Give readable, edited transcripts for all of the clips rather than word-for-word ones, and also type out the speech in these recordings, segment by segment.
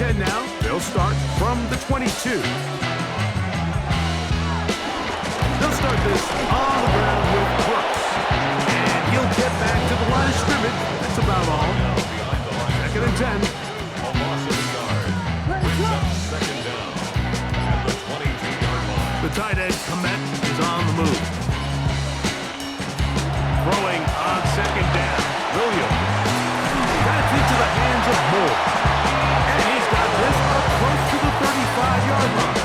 10 now. They'll start from the 22. They'll start this on the ground with Brooks. And he'll get back to the line of scrimmage. That's about all. Second and 10. A loss of a yard. Brings up second down at the 22-yard line. The tight end, Komet, is on the move. Throwing on second down. Williams. That's into the hands of Moore. And he's got this up close to the 35-yard line.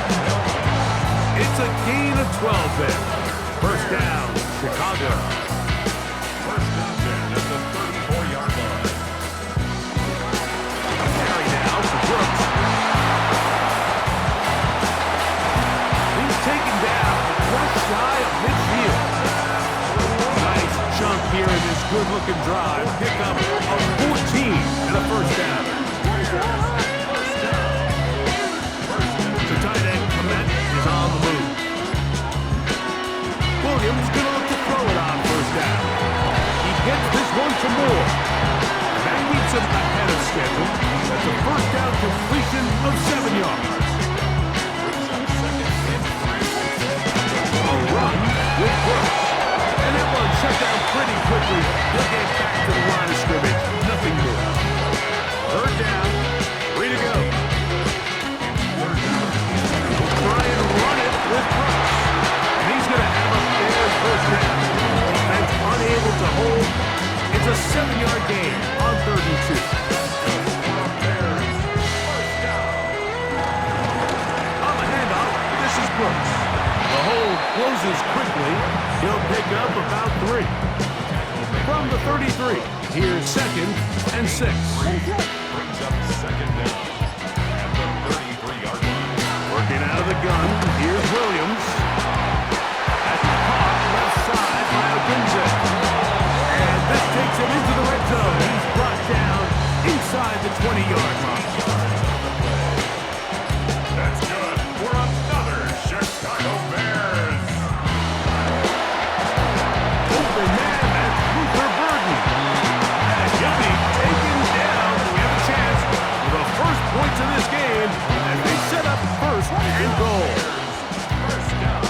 It's a gain of 12 there. First down, Chicago. First down at the 34-yard line. A carry now for Brooks. He's taken down just shy of midfield. Nice chunk here in this good-looking drive. Pick up a 14 and a first down. The tight end, Komet, is on the move. Williams going to look to throw it on first down. He gets this one to Moore. That keeps him ahead of schedule. That's a first down completion of 7 yards. A run with Brooks. And that one shut down pretty quickly. He'll get back to the line of scrimmage. Nothing more. Third down. 3 to go. Try and run it with Brooks. And he's going to have a fair first down. Defense unable to hold. It's a 7-yard gain on 32. On the handoff, this is Brooks. The hold closes quickly. He'll pick up about 3. From the 33, here's second and 6. Brings up second down at the 33-yard line. Working out of the gun, here's Williams. At the caught left side by Ogunze. And this takes him into the red zone. He's brought down inside the 20-yard line. That's good for another Chicago Bears. Open man, that's Luther Burden. And he'll be taken down. We have a chance for the first points of this game as they set up first and goal. First down.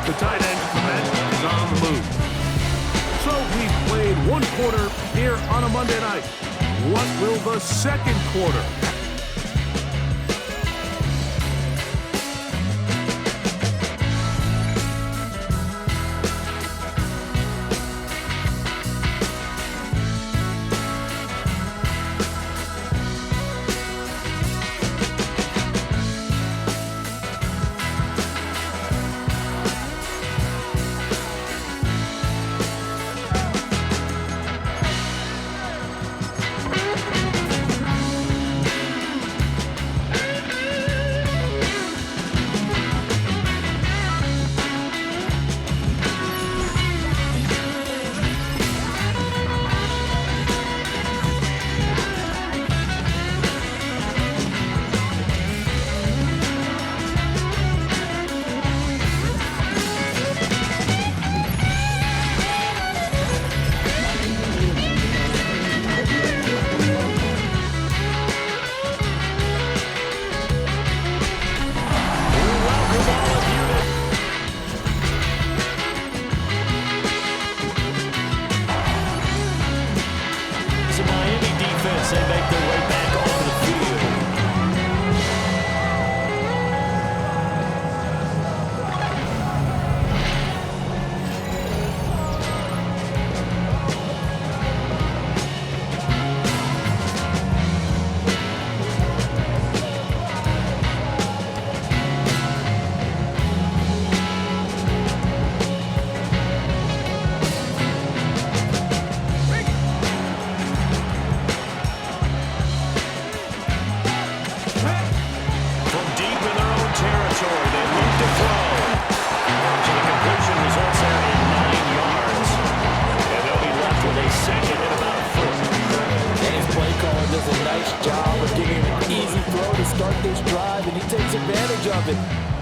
The tight end, Komet, is on the move. So we've played one quarter here on a Monday night. What will the second quarter? They make their way back onto the field.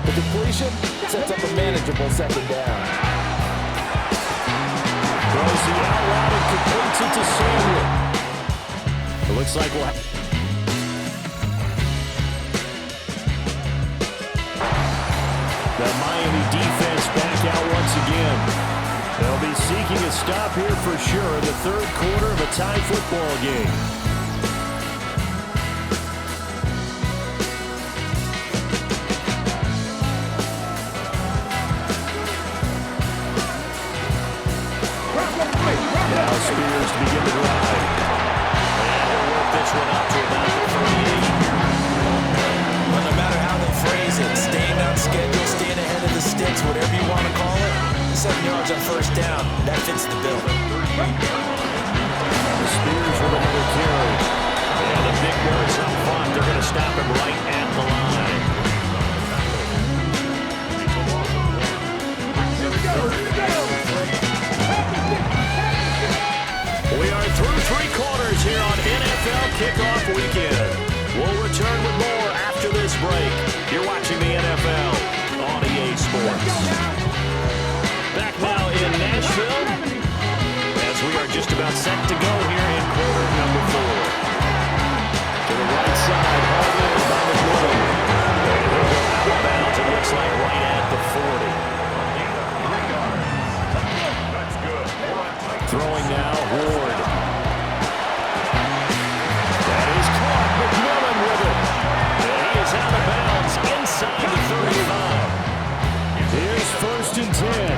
The completion sets up a manageable second down. Throws the out route and completes it to Samuel. It looks like we'll The Miami defense back out once again. They'll be seeking a stop here for sure in the third quarter of a tie football game. Now Spears to begin the drive. And he'll work this one out to about the 38. Well, no matter how they phrase it, staying on schedule, staying ahead of the sticks, whatever you want to call it, 7 yards on first down, that fits the bill. Spears with another carry. And the big boys up front, they're going to stop him right at the line. We are through three quarters here on NFL Kickoff Weekend. We'll return with more after this break. You're watching the NFL on EA Sports. Back now in Nashville, as we are just about set to go here in quarter number 4. To the right side, hauled in by McMillan. And he'll go out of bounds, it looks like right at the 40. Throwing now, Ward. That is caught. McMillan with it. And he is out of bounds inside the 35. Here's first and 10.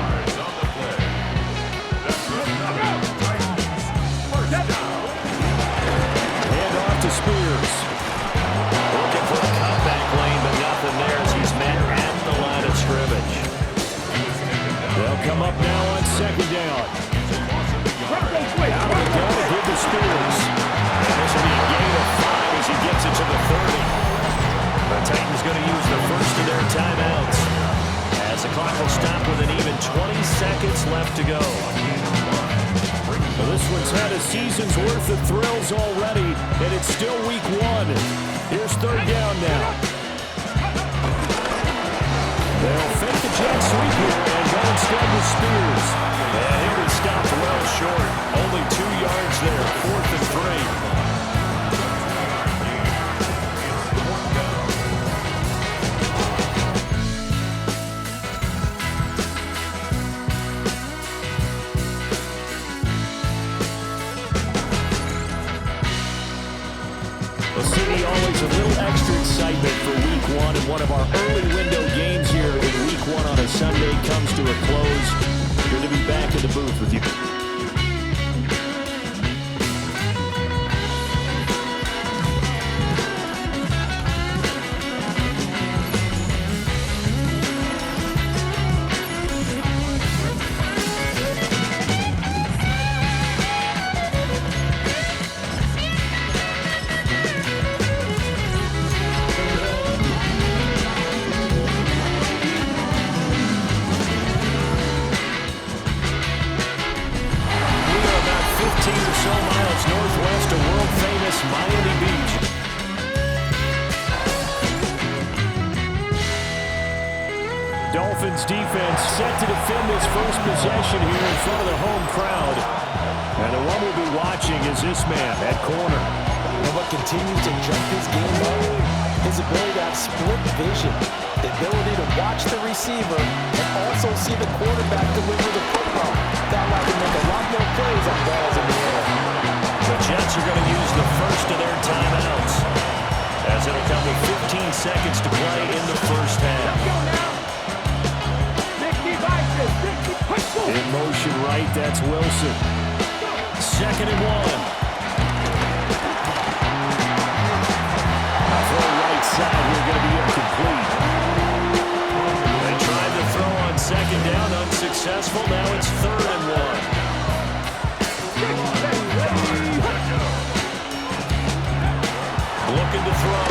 Hand off to Spears. Looking for a cutback lane, but nothing there as he's met at the line of scrimmage. They'll come up now on second down. Out of the gun to give to Spears. And this will be a gain of 5 as he gets it to the 30. The Titans going to use the first of their timeouts as the clock will stop with an even 20 seconds left to go. Well, this one's had a season's worth of thrills already, and it's still week 1. Here's third down now. They'll fake the jet sweep here and go instead with Spears. And he was stopped well short. Only 2 yards there, 4th and 3. The city always a little extra excitement for week 1, and one of our early window games here in week 1 on a Sunday comes to a close. Good to be back in the booth with you. Northwest of world-famous Miami Beach. Dolphins defense set to defend this first possession here in front of the home crowd. And the one we'll be watching is this man at corner. And what continues to jump his game up, his ability to have split vision, the ability to watch the receiver and also see the quarterback deliver the football. That allows him to make a lot more plays on balls in the air. The Jets are going to use the first of their timeouts as it'll come with 15 seconds to play in the first half. In motion right, that's Wilson. 2nd and 1. Throw right side here, going to be incomplete. They tried to throw on second down, unsuccessful. Now it's 3rd and 1. Looking to throw.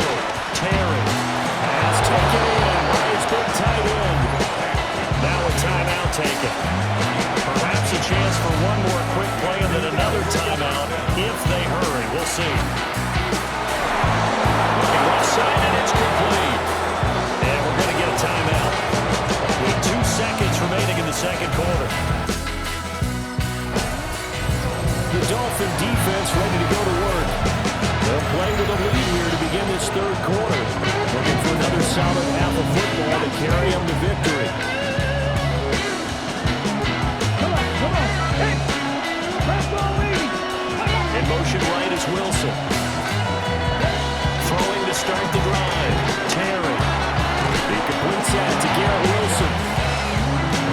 Terry. Pass taken in by his big tight end. Now a timeout taken. Perhaps a chance for one more quick play and then another timeout if they hurry. We'll see. Looking left side and it's complete. And we're going to get a timeout with 2 seconds remaining in the second quarter. The Dolphin defense ready to go to work. They'll play with a lead here to begin this third quarter. Looking for another solid half of football to carry them to victory. is Wilson. Throwing to start the drive. Terry. He completes that to Garrett Wilson.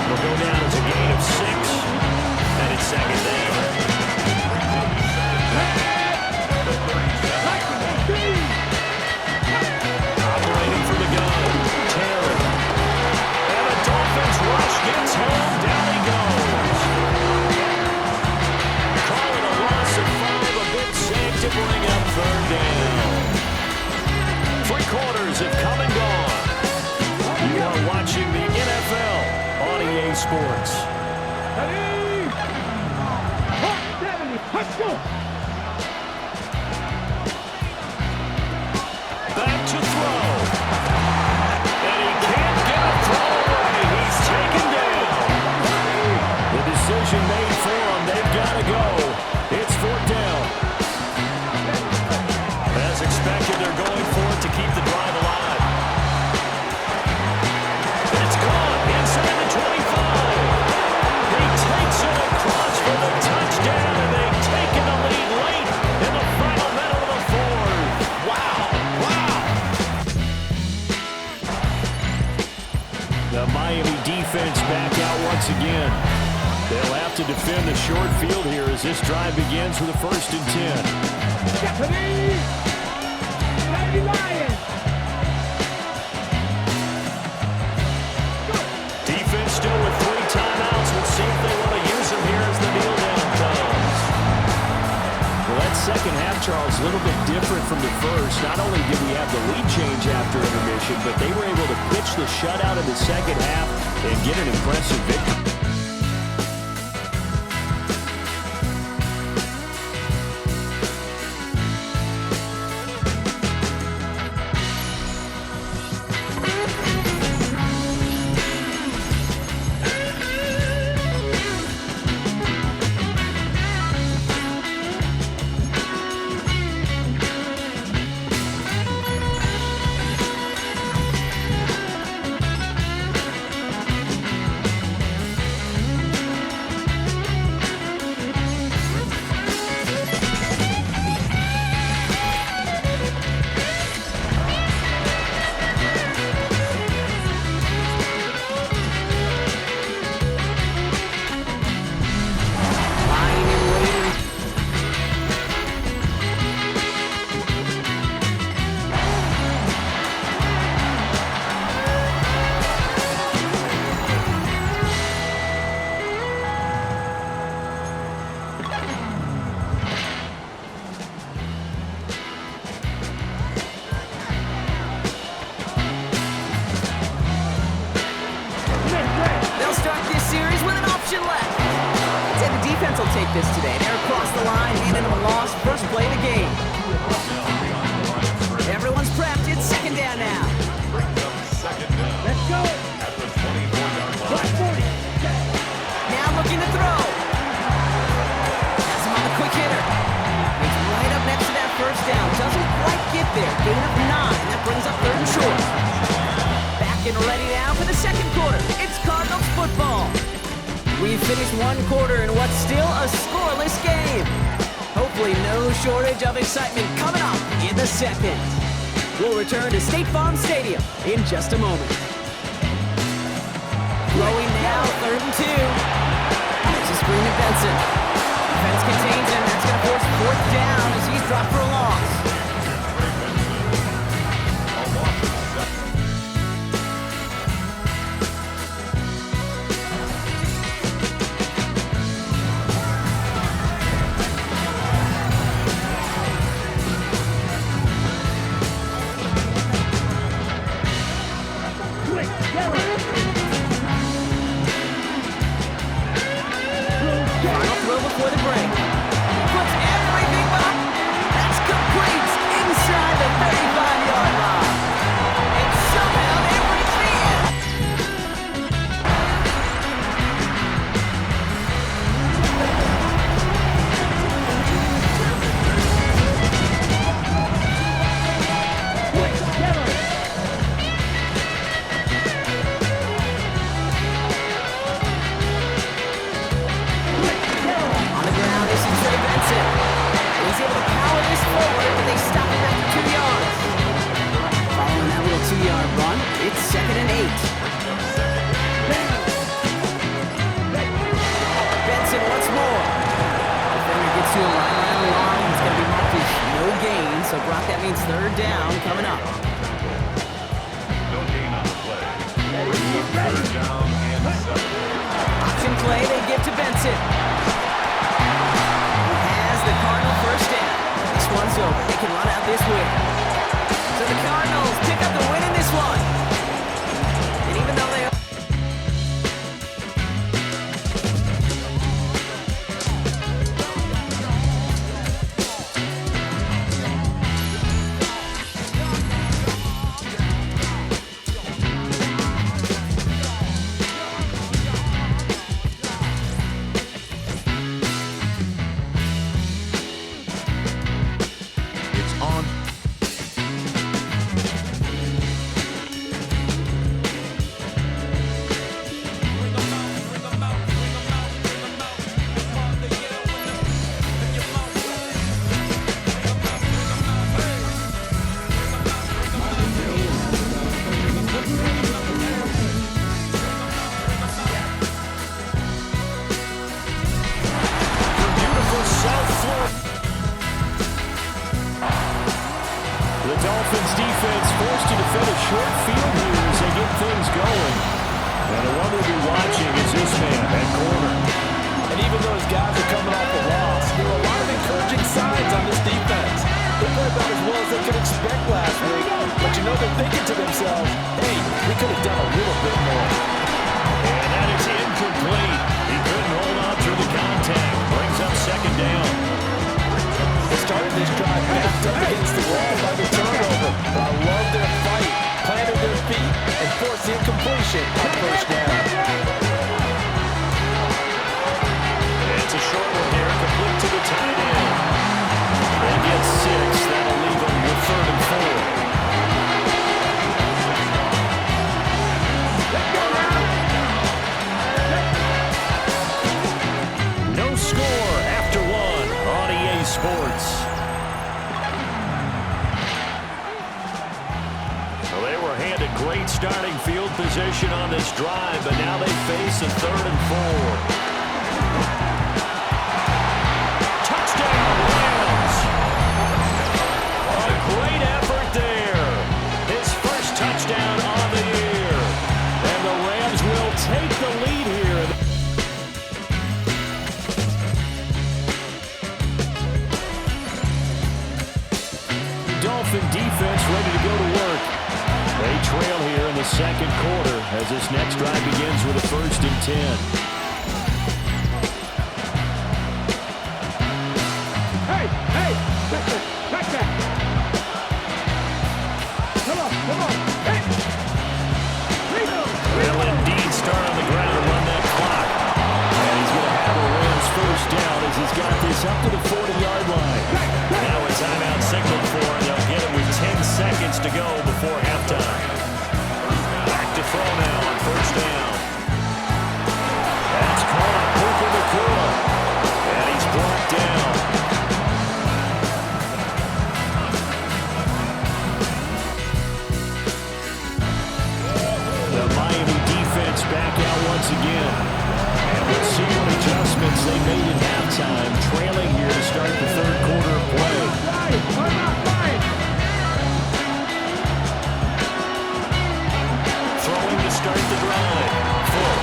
Will go down as a gain of 6. And it's second down. Operating from the gun. Terry. And the Dolphins rush gets home. Down he goes. Call it a loss of 5. A big save to bring up third down. 3 quarters have come and gone. You are watching the NFL on EA Sports. Let's go! Back to throw. And he can't get a throw away. He's taken down. The decision made for him. They've got to go. It's 4th down. As expected, they're going for it to keep the drive alive. And it's gone inside the 25. He takes it across for the touchdown, and they've taken the lead late in the final minute of the 4th. Wow. The Miami defense back out once again. They'll have to defend the short field here as this drive begins with a 1st and 10. Defense still with 3 timeouts. We'll see if they want to use them here as the kneel down comes. Well, that second half, Charles, a little bit different from the first. Not only did we have the lead change after intermission, but they were able to pitch the shutout in the second half and get an impressive victory. This today. They're across the line, handing them a loss. First play of the game. Everyone's prepped. It's 2nd down now. Let's go. Now looking to throw. Has him on the quick hitter. He's right up next to that 1st down. Doesn't quite get there. Gain of 9. That brings up 3rd and short. Back and ready now for the 2nd quarter. It's Cardinals football. We've finished 1 quarter in what's still a scoreless game. Hopefully no shortage of excitement coming up in the 2nd. We'll return to State Farm Stadium in just a moment. Throwing now, 3rd and 2. There's a screen to Benson. Defense contains him. That's going to force 4th down as he's dropped for a loss. Final throw before the break. Puts everything up. That's good. So, Brock, that means third down coming up. No gain on the play. Third down and 7. Option play they give to Benson. He has the Cardinal first down. This one's over. They can run out this win. So the Cardinals pick up the win in this one. And even though they Dolphins defense forced to defend a short field here as they get things going. And the one we'll be watching is this man at corner. And even though his guys are coming off a loss, there are a lot of encouraging signs on this defense. They played about as well as they could expect last week. But you know they're thinking to themselves, hey, we could have done a little bit more. And that is incomplete. He couldn't hold on through the contact. Brings up second down. They started this drive backed up against the wall by the turnover. But I love their fight, planted their feet, and forced the incompletion on first down. It's a short one here, complete to the tight end. They get 6. That'll leave them with 3rd and 4. No score after 1 on EA Sports. Well, they were handed great starting field position on this drive, but now they face a 3rd and 4. Touchdown, Rams! A great effort there. His first touchdown on the year. And the Rams will take the lead here. Dolphin defense ready to go to work. They trail here in the second quarter as this next drive begins with a 1st and 10. Will indeed start on the ground and run that clock. And he's going to have a Rams first down as he's got this up to the 40-yard line. Now a timeout signal for him. They'll get it with 10 seconds to go before halftime. Back to throw now on first down. That's caught Puka Nacua. And he's brought down. The Miami defense back out once again. And we'll see what adjustments they made at halftime, trailing here to start the 3rd quarter of play. Throwing to start the drive. Full.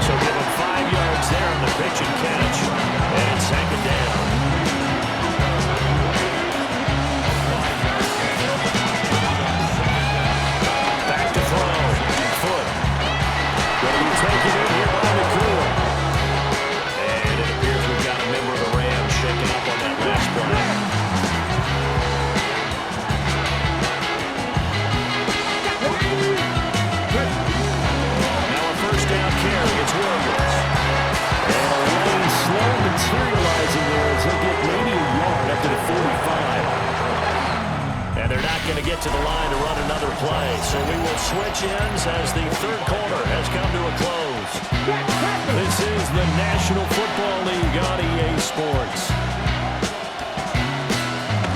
So give him 5 yards there on the pitch and catch. And 2nd down. Back to throw. Foot. Going to be taken in here by Nacua. And it appears we've got a member of the Rams shaking up on that last play. Now a first down carry. It's Williams. And a lane slow materializing there as they get maybe a yard up to the 45. And they're not going to get to the line to run another play. So we will switch ends as the 3rd quarter has come to a close. This is the National Football League on EA Sports.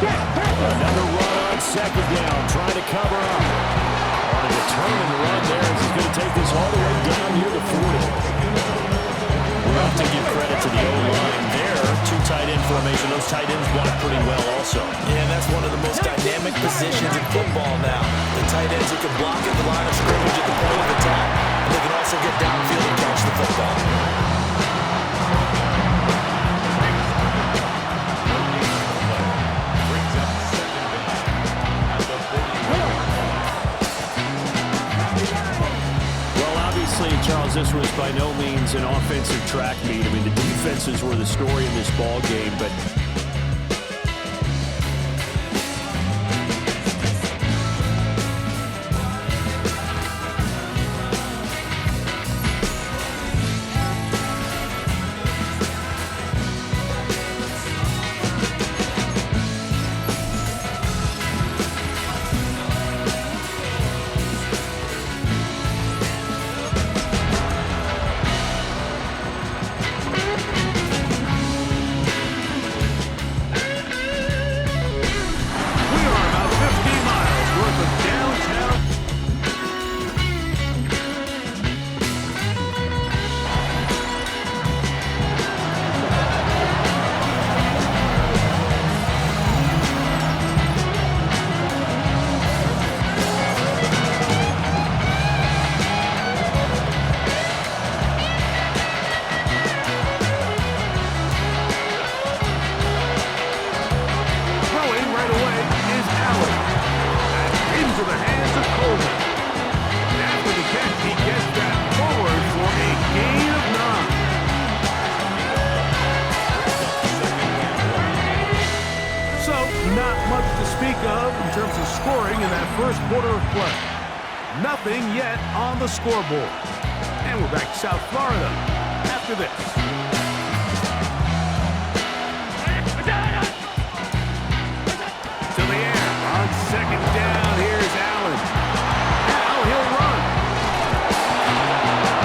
Another run on 2nd down, trying to cover up. On a determined run there as he's going to take this all the way down near the 40. We'll have to give credit to the O-line there. 2 tight end end formation. Those tight ends block pretty well also. Yeah, that's one of the most dynamic positions in football now. The tight ends who can block at the line of scrimmage at the point of attack, and they can also get downfield and catch the football. Charles, this was by no means an offensive track meet. I mean, the defenses were the story in this ball game, but first quarter of play. Nothing yet on the scoreboard. And we're back to South Florida after this. To the air on second down. Here's Allen. Now he'll run.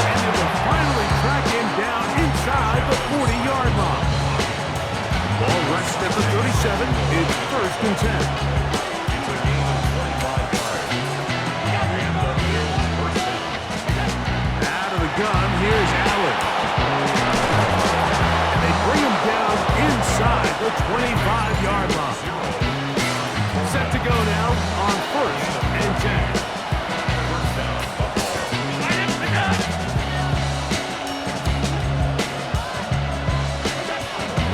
And they will finally track him down inside the 40-yard line. Ball rushed at the 37. It's 1st and 10. Gun, here's Allen. And they bring him down inside the 25-yard line. Set to go now on 1st and 10.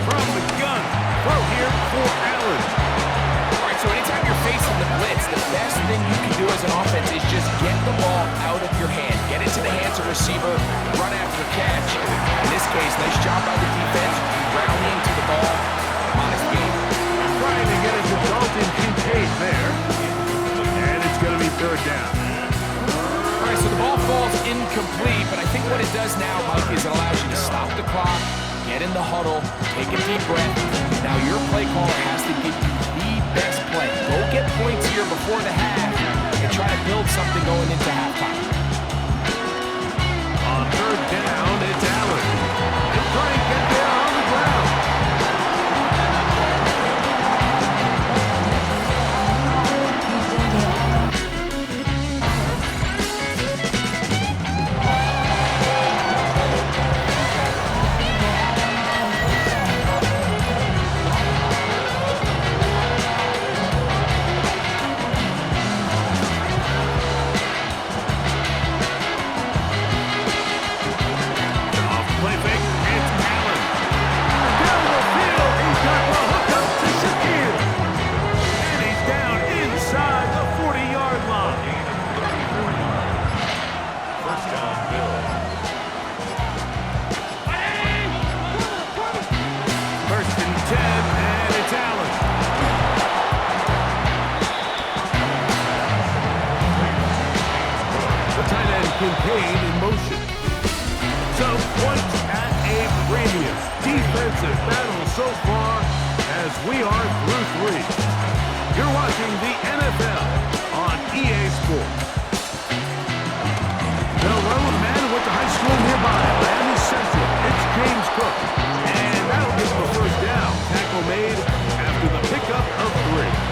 From the gun, throw here for Allen. All right, so anytime you're facing the blitz, the best thing you can do as an offense is just get the ball out of your hand. Get into the hands of receiver, run after catch. In this case, nice job by the defense, rounding to the ball. Honest game. Trying to get it to Dalton Kincaid there. And it's going to be 3rd down. All right, so the ball falls incomplete, but I think what it does now, Mike, is it allows you to stop the clock, get in the huddle, take a deep breath. Now your play caller has to give you the best play. Go get points here before the half and try to build something going into halftime. On 3rd down, it's Allen. And trying to get there on the ground. Kincaid in motion. So points at a premium. Defensive battle so far as we are through 3. You're watching the NFL on EA Sports. They'll run with Madden went to high school nearby, Miami Central. It's James Cook. And that'll give him a 1st down. Tackle made after the pickup of 3.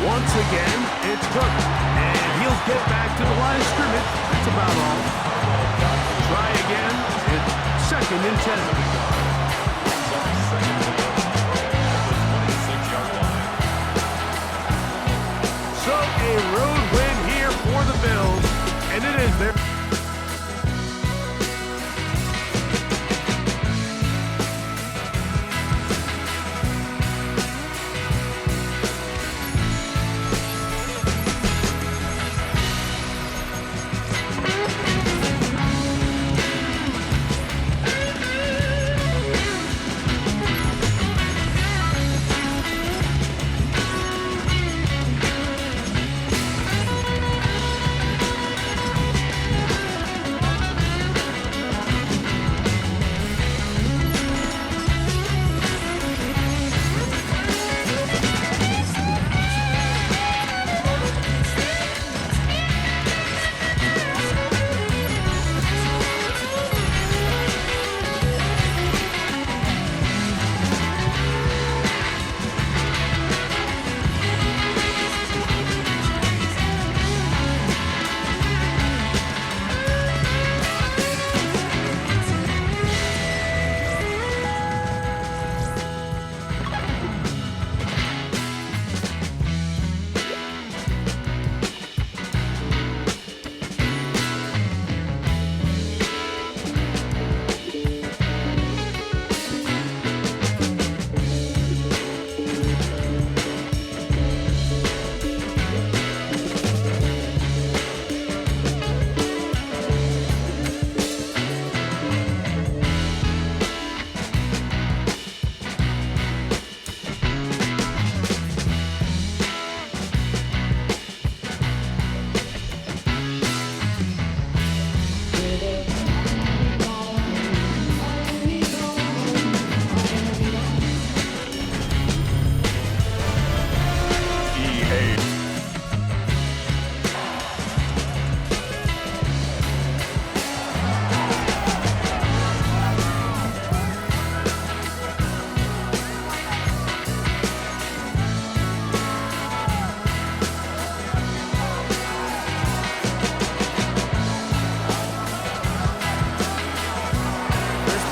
Once again, it's Cook, and he'll get back to the line line of scrimmage. That's about all. Try again. It's 2nd and 10. So a road win here for the Bills, and it is their...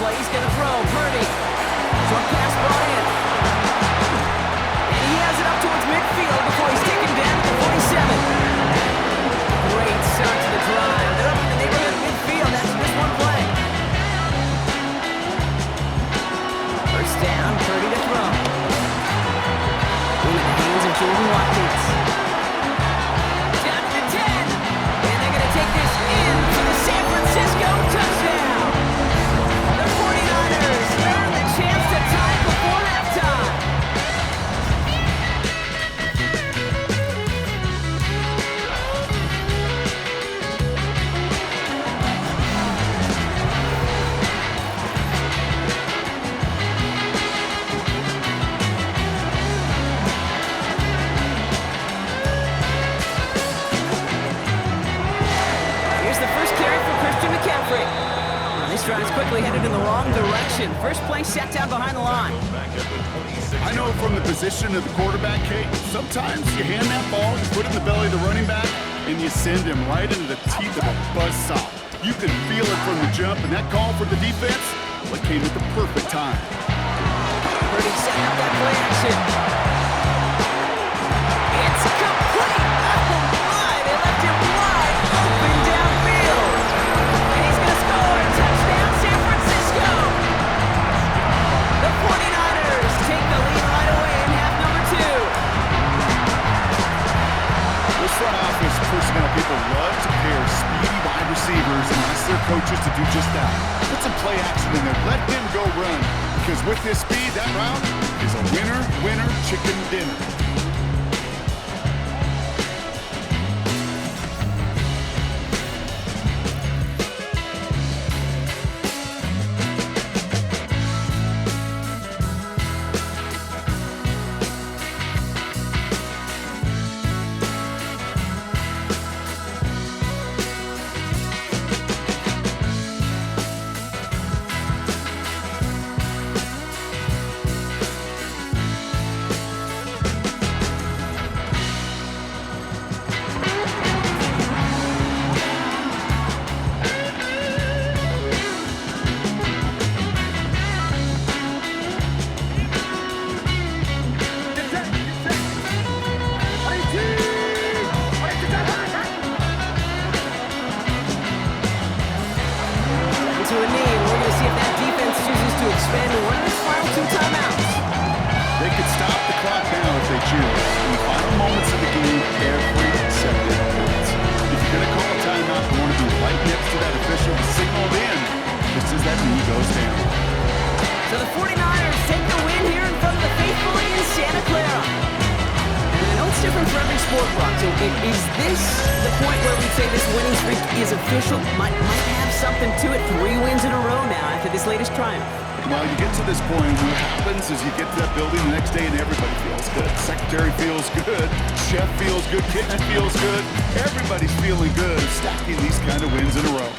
He's going to throw. Purdy. Short pass brought in. And he has it up towards midfield before he's taken down at the 47. Great start to the drive. They're up in the neighborhood of midfield after this one play. First down, Purdy to throw. In the hands of Jordan Watkins. Down to the 10. And they're going to take this in for the San Francisco touchdown. The 49ers earn the chance to tie before halftime. Here's the first carry for Christian McCaffrey. This drive's quickly headed in the wrong direction. First play set down behind the line. I know from the position of the quarterback, Kate, sometimes you hand that ball, you put it in the belly of the running back, and you send him right into the teeth of a buzzsaw. You can feel it from the jump, and that call for the defense, well, it came at the perfect time. Purdy setting up that play action. It's complete! Oh my! They left him wide open downfield. And he's going to score! Touchdown, San Francisco! The 49ers take the lead right away in half number 2. This front office personnel people love to pair speedy wide receivers and ask their coaches to do just that. Put some play action in there. Let him go run. Because with his speed, that route is a winner, winner, chicken dinner. cheers. In the final moments of the game, every second counts. If you're going to call a timeout, you want to be right next to that official to signal it in just as that knee goes down. So the 49ers take the win here in front of the faithful in Santa Clara. And I know it's different for every sport, Brock. So is this the point where we say this winning streak is official? Might have something to it. 3 wins in a row now after this latest triumph. Well, you get to this point, what happens is you get to that building the next day and everybody feels good. Secretary feels good, chef feels good, kitchen feels good. Everybody's feeling good, stacking these kind of wins in a row.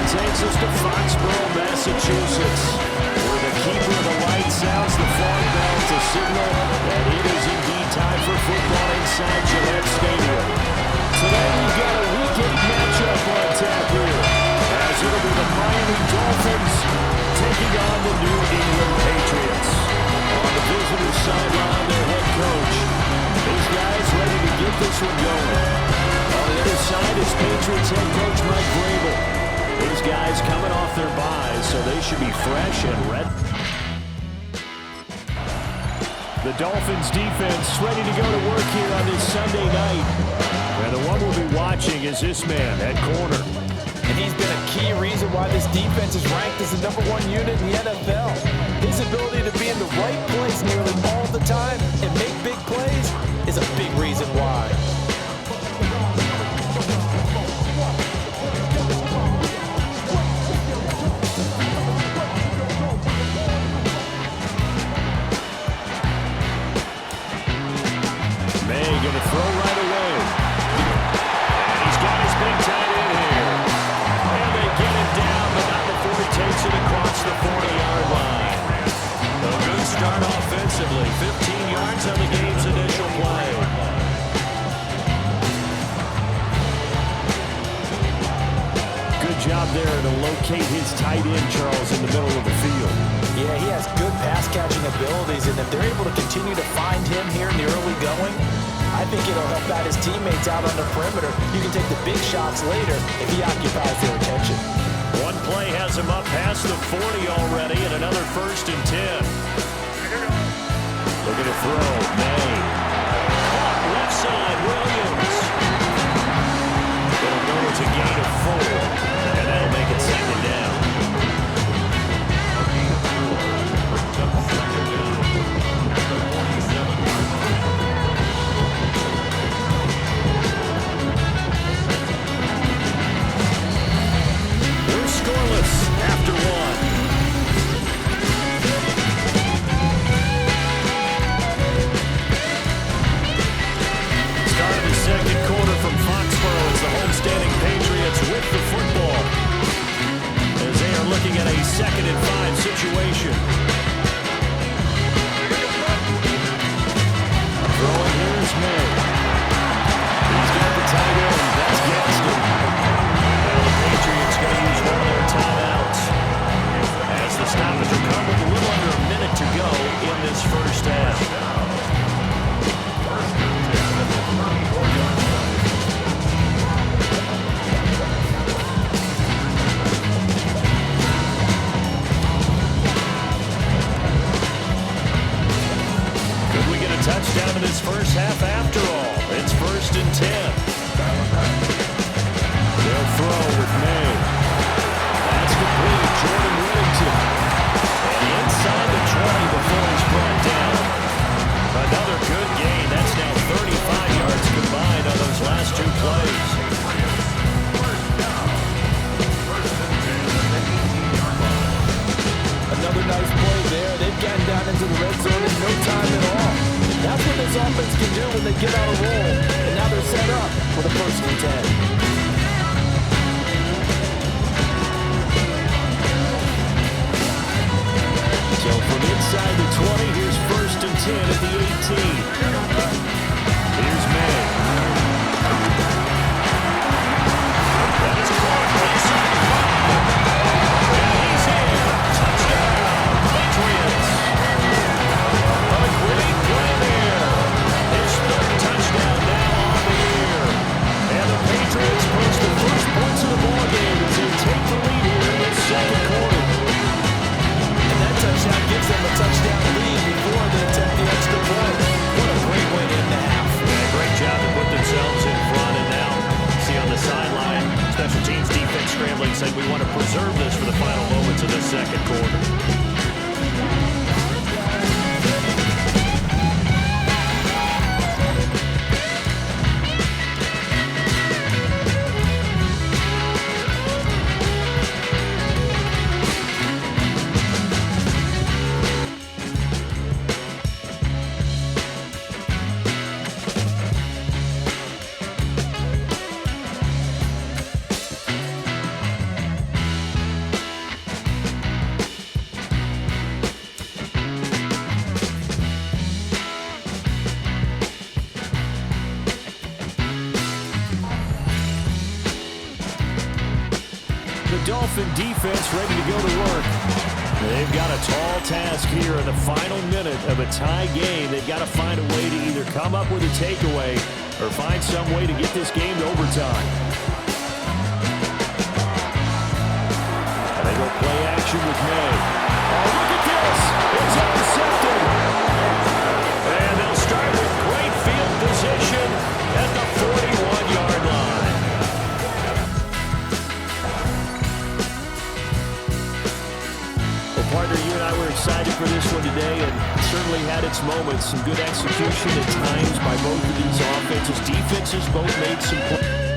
takes us to Foxborough, Massachusetts, where the keeper of the light sounds the fog bell to signal that it is indeed time for football inside Gillette Stadium. Today we've got a Week 8 matchup on tap here, as it'll be the Miami Dolphins taking on the New England Patriots. On the visitor sideline, their head coach. These guys ready to get this one going. On the other side is Patriots head coach Mike Vrabel. These guys coming off their byes, so they should be fresh and ready. The Dolphins defense ready to go to work here on this Sunday night. And the one we'll be watching is this man at corner. And he's been a key reason why this defense is ranked as the #1 unit in the NFL. His ability to be in the right place nearly all the time and make big plays is a big reason why. May going to throw right away. And he's got his big tight end here. And they get it down, but not before he takes it across the 40-yard line. A good start offensively. 15 yards on the game's initial play. Good job there to locate his tight end, Charles, in the middle of the field. Yeah, he has good pass-catching abilities, and if they're able to continue to find him here in the early going, I think it'll help out his teammates out on the perimeter. You can take the big shots later if he occupies their attention. One play has him up past the 40 already, and another 1st and 10. Looking to throw, May. Caught left side, Williams. It'll go to a gain of 4, and that'll make it 2nd down. We're scoreless after 1. Start of the 2nd quarter from Foxborough as the homestanding Patriots with the football, as they are looking at a 2nd and 5 situation. Throwing here is May. He's got the tight end. That's Gaston. Now the Patriots going to use one of their timeouts as the stoppage will come with a little under a minute to go in this first half. Could we get a touchdown in this first half after all? It's 1st and 10. They'll throw with May. That's complete. Jordan Whittington. And inside the 20 before he's brought down. Another good gain. That's now 35 yards combined on those last 2 plays. Another nice play there. They've gotten down into the red zone in no time at all. That's what this offense can do when they get on a roll. And now they're set up for the 1st and 10. So from inside the 20, here's 1st and 10 at the 18. Here's May. That is caught. And he's in. Touchdown, Patriots. A great play there. His 3rd touchdown now on the year. And the Patriots post the first points of the ball game as they take the lead here in the 2nd quarter. That touchdown gives them a touchdown lead before they attempt the extra point. What a great way to the Dolphin defense ready to go to work. They've got a tall task here in the final minute of a tie game. They've got to find a way to either come up with a takeaway or find some way to get this game to overtime. And they go play action with May. Oh, look at this. It's intercepted. And they'll start with great field position at the 41-yard line. Well, partner, you and I were excited for this one today, and it certainly had its moments. Some good execution at times by both of these offenses. Defenses both made some plays.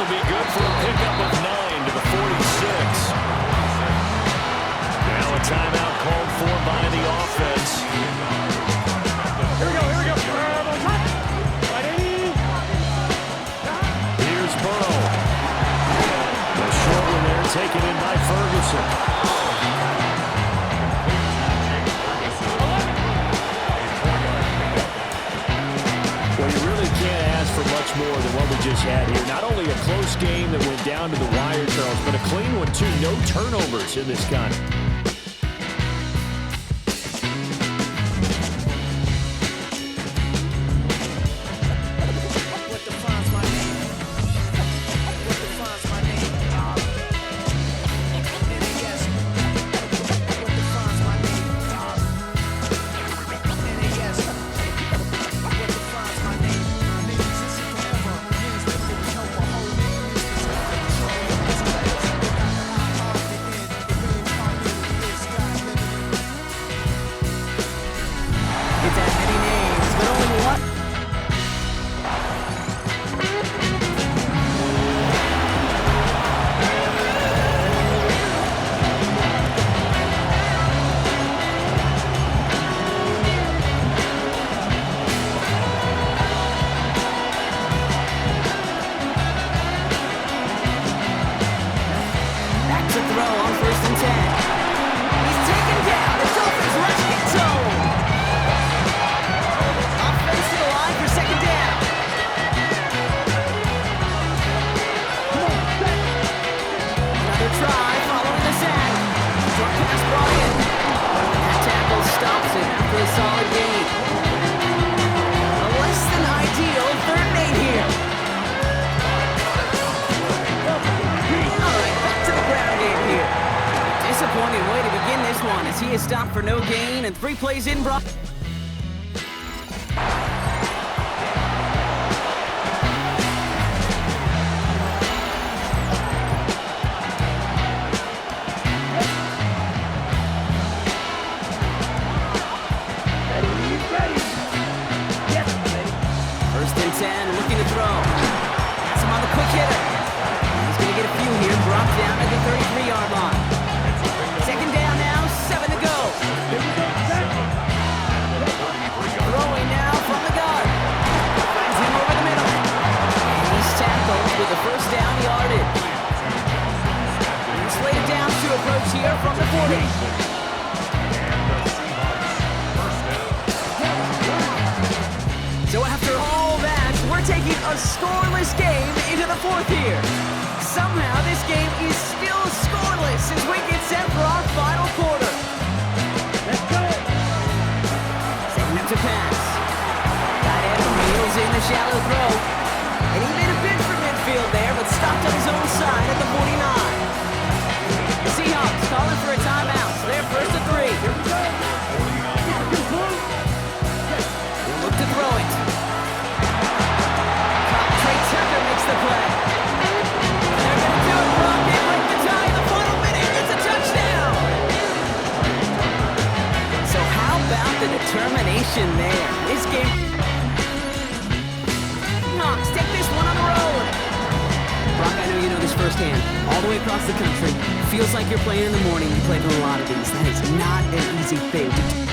will be good for a pickup of 9 to the 46. Now a timeout called for by the offense. Here we go. Here's Burrow. The short one there taken in by Ferguson. Well, you really can't ask for much more than what we just had here. Not only a close game that went down to the wire, Charles, but a clean one, too. No turnovers in this kind. He is stopped for no gain, and 3 plays in brought. First and 10, looking to throw. Has him on the quick hitter. He's going to get a few here, brought down at the 33-yard line. Second down now, 7 to go. Throwing now from the guard. Finds him over the middle. And he's tackled with the first down yardage. He's slated down to approach here from the 40. So after all that, we're taking a scoreless game into the 4th here. Somehow this game is still scoreless as we get set for our final quarter. Let's go. Setting up to pass. Tight end reels in the shallow throw. And he made a bid for midfield there, but stopped on his own side at the 49. The Seahawks calling for a timeout. So they're first and 3. Here we go. We'll look to throw it. Trey Tucker makes the play. The determination there. This game. Hawks take this one on the road. Brock, I know you know this firsthand. All the way across the country. Feels like you're playing in the morning. You play for a lot of these. That is not an easy thing to do.